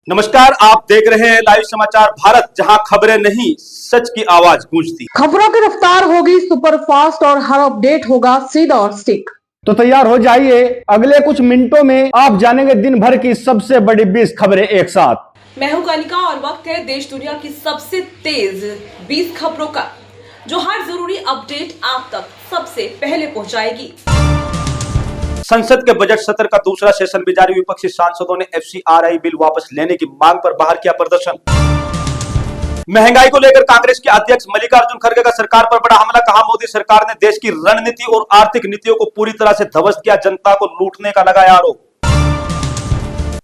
नमस्कार, आप देख रहे हैं लाइव समाचार भारत, जहां खबरें नहीं सच की आवाज गूंजती। खबरों की रफ्तार होगी सुपर फास्ट और हर अपडेट होगा सीधा और सटीक। तो तैयार हो जाइए, अगले कुछ मिनटों में आप जानेंगे दिन भर की सबसे बड़ी 20 खबरें एक साथ। मैं हूं कनिका और वक्त है देश दुनिया की सबसे तेज 20 खबरों का, जो हर जरूरी अपडेट आप तक सबसे पहले पहुंचाएगी। संसद के बजट सत्र का दूसरा सेशन भी जारी। विपक्षी सांसदों ने FCRI बिल वापस लेने की मांग पर बाहर किया प्रदर्शन। महंगाई को लेकर कांग्रेस के अध्यक्ष मल्लिकार्जुन खड़गे का सरकार पर बड़ा हमला। कहा, मोदी सरकार ने देश की रणनीति और आर्थिक नीतियों को पूरी तरह से ध्वस्त किया, जनता को लूटने का लगाया आरोप।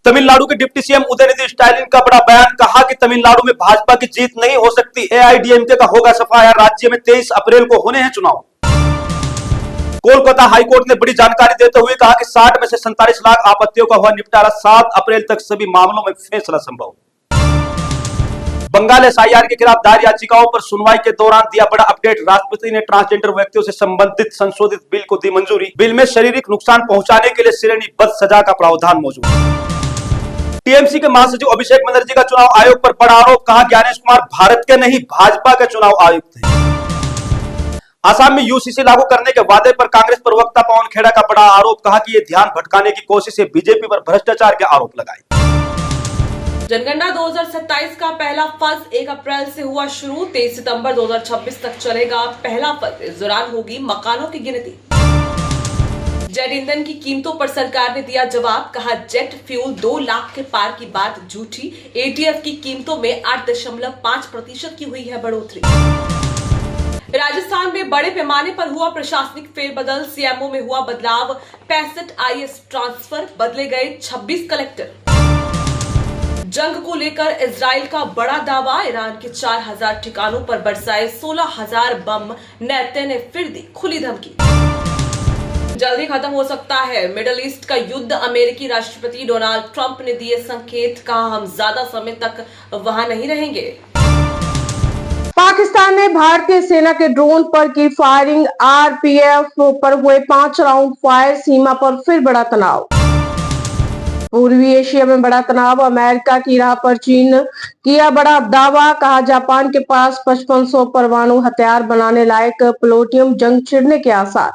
तमिलनाडु के डिप्टी सीएम उदयनिधि स्टालिन का बड़ा बयान। कहा कि तमिलनाडु में भाजपा की जीत नहीं हो सकती, AIADMK का होगा सफाया। राज्य में 23 अप्रैल को होने हैं चुनाव। कोलकाता हाईकोर्ट ने बड़ी जानकारी देते हुए कहा कि 60 में से 47 लाख आपत्तियों का हुआ निपटारा। 7 अप्रैल तक सभी मामलों में फैसला संभव। बंगाल SIR के खिलाफ दायर याचिकाओं पर सुनवाई के दौरान दिया बड़ा अपडेट। राष्ट्रपति ने ट्रांसजेंडर व्यक्तियों से संबंधित संशोधित बिल को दी मंजूरी। बिल में शारीरिक नुकसान पहुंचाने के लिए श्रेणीबद्ध सजा का प्रावधान मौजूद। TMC के महासचिव अभिषेक बनर्जी का चुनाव आयोग पर बड़ा आरोप। कहा, ज्ञानेश कुमार भारत के नहीं भाजपा के चुनाव आयुक्त हैं। आसाम में UCC लागू करने के वादे पर कांग्रेस प्रवक्ता पवन खेड़ा का बड़ा आरोप। कहा कि यह ध्यान भटकाने की कोशिश है, बीजेपी पर भ्रष्टाचार के आरोप लगाए। जनगणना 2027 का पहला फज 1 अप्रैल से हुआ शुरू। 23 सितंबर 2026 तक चलेगा पहला फज। इस दौरान होगी मकानों की गिनती। जेट ईंधन की कीमतों पर सरकार ने दिया जवाब। कहा, जेट फ्यूल 2 लाख के पार की बात झूठी। ATF की कीमतों में 8.5% की हुई है बढ़ोतरी। राजस्थान में बड़े पैमाने पर हुआ प्रशासनिक फेरबदल। CMO में हुआ बदलाव। 65 IAS ट्रांसफर, बदले गए 26 कलेक्टर। जंग को लेकर इजराइल का बड़ा दावा। ईरान के 4000 ठिकानों पर बरसाए 16,000 बम। नेता ने फिर दी खुली धमकी। जल्दी खत्म हो सकता है मिडिल ईस्ट का युद्ध। अमेरिकी राष्ट्रपति डोनाल्ड ट्रंप ने दिए संकेत। कहा, हम ज्यादा समय तक वहां नहीं रहेंगे। पाकिस्तान ने भारतीय सेना के ड्रोन पर की फायरिंग। RPF पर हुए 5 राउंड फायर। सीमा पर फिर बड़ा तनाव। पूर्वी एशिया में बड़ा तनाव। अमेरिका की राह पर चीन किया बड़ा दावा। कहा, जापान के पास 5500 परमाणु हथियार बनाने लायक प्लूटोनियम जंग छिड़ने के आसार।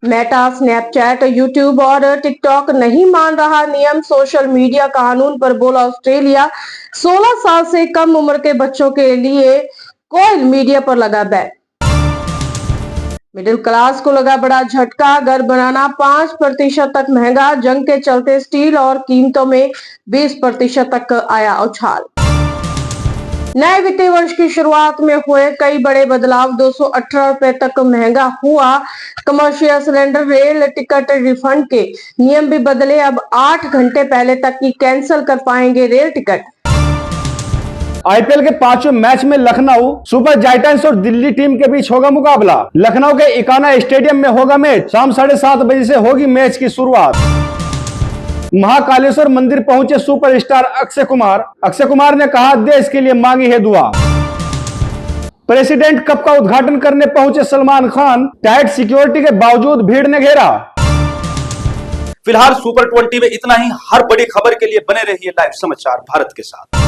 मेटा, स्नैपचैट, यूट्यूब और टिकटॉक नहीं मान रहा नियम। सोशल मीडिया कानून पर बोला ऑस्ट्रेलिया। 16 साल से कम उम्र के बच्चों के लिए कोयल मीडिया पर लगा बैन। मिडिल क्लास को लगा बड़ा झटका। घर बनाना 5% तक महंगा। जंग के चलते स्टील और कीमतों में 20% तक आया उछाल। नए वित्तीय वर्ष की शुरुआत में हुए कई बड़े बदलाव। 218 रुपए तक महंगा हुआ commercial cylinder. Rail ticket refund के नियम भी बदले। अब 8 घंटे पहले तक ही कैंसिल कर पाएंगे रेल टिकट। IPL के 5वें मैच में लखनऊ सुपर जायंट्स और दिल्ली टीम के बीच होगा मुकाबला। लखनऊ के इकाना स्टेडियम में होगा मैच। शाम 7:30 बजे से होगी मैच की शुरुआत। महाकालेश्वर मंदिर पहुंचे सुपरस्टार अक्षय कुमार। अक्षय कुमार ने कहा, देश के लिए मांगी है दुआ। प्रेसिडेंट कप का उद्घाटन करने पहुंचे सलमान खान। टाइट सिक्योरिटी के बावजूद भीड़ ने घेरा। फिलहाल सुपर 20 में इतना ही। हर बड़ी खबर के लिए बने रहिए लाइव समाचार भारत के साथ।